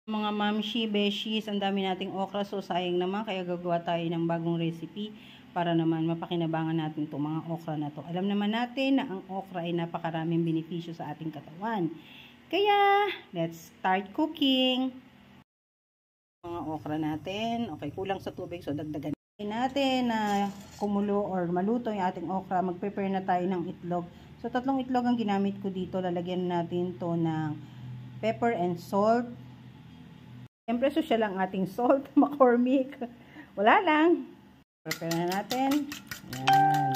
Mga mamshi, beshis, ang dami nating okra, so sayang naman, kaya gagawa tayo ng bagong recipe para naman mapakinabangan natin itong mga okra na to. Alam naman natin na ang okra ay napakaraming benepisyo sa ating katawan. Kaya, let's start cooking. Mga okra natin, okay, kulang sa tubig, so dagdagan natin na kumulo or maluto yung ating okra. Mag-prepare na tayo ng itlog. So, 3 itlog ang ginamit ko dito. Lalagyan natin to ng pepper and salt. Siyempre, social lang ating salt, McCormick. Wala lang. Prepare na natin. Ayan.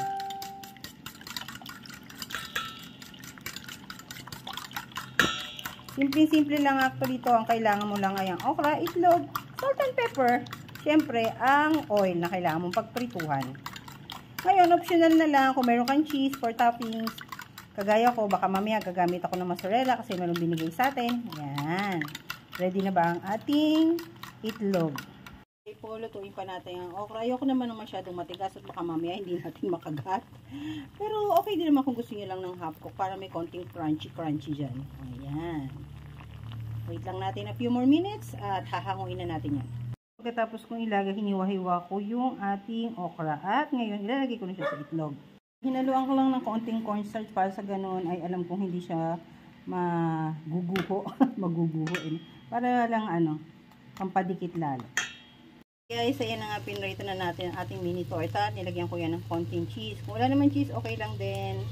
Simple-simple lang actually ito. Ang kailangan mo lang ay ang okra, itlog, salt and pepper. Siyempre, ang oil na kailangan mong pagprituhan. Ngayon, optional na lang kung meron kang cheese for toppings. Kagaya ko, baka mamaya gagamit ako ng mozzarella kasi meron binigay sa atin. Ayan. Ready na ba ang ating itlog? Okay po, lutuin pa natin ang okra. Ayoko naman ng masyadong matigas at baka mamaya hindi natin makagat. Pero okay din naman kung gusto niyo lang ng half cook para may konting crunchy dyan. Ayan. Wait lang natin a few more minutes at hahanguin na natin yan. Pagkatapos kong ilagay, hiniwa-hiwa ko yung ating okra. At ngayon, ilalagay ko na siya sa itlog. Hinaluan ko lang ng konting cornstarch para sa ganun ay alam kong hindi siya maguguho. Maguguho. Para lang pampadikit lalo. Guys, ayan na nga, pinrito na natin ang ating mini torta. Nilagyan ko yan ng konting cheese. Kung wala naman cheese, okay lang din.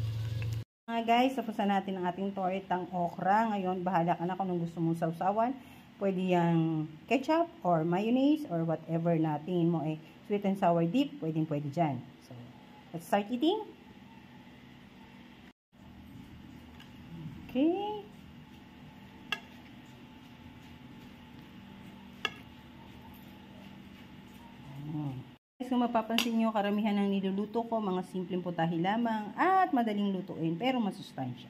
Mga guys, tapos na natin ang ating tortang okra. Ngayon, bahala ka na kung anong gusto mong sausawan. Pwede yung ketchup or mayonnaise or whatever na tingin mo ay sweet and sour dip. Pwede dyan. So, let's start eating. Okay. Kung mapapansin nyo, karamihan ng niluluto ko, mga simpleng putahe lamang at madaling lutuin, pero masustansya.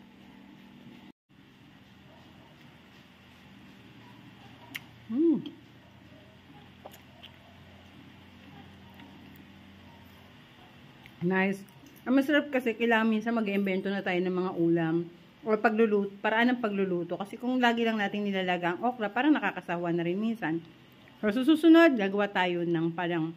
Nice. Ang masarap kasi kailangan minsan mag-iimbento na tayo ng mga ulam or pagluluto, paraan ng pagluluto. Kasi kung lagi lang natin nilalaga ang okra, parang nakakasawa na rin minsan. Pero susunod, gagawa tayo ng parang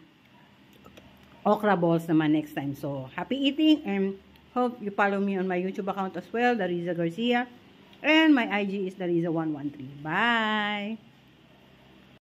okra balls naman next time. So, happy eating and hope you follow me on my YouTube account as well, Dariza Garcia. And my IG is Dariza113. Bye!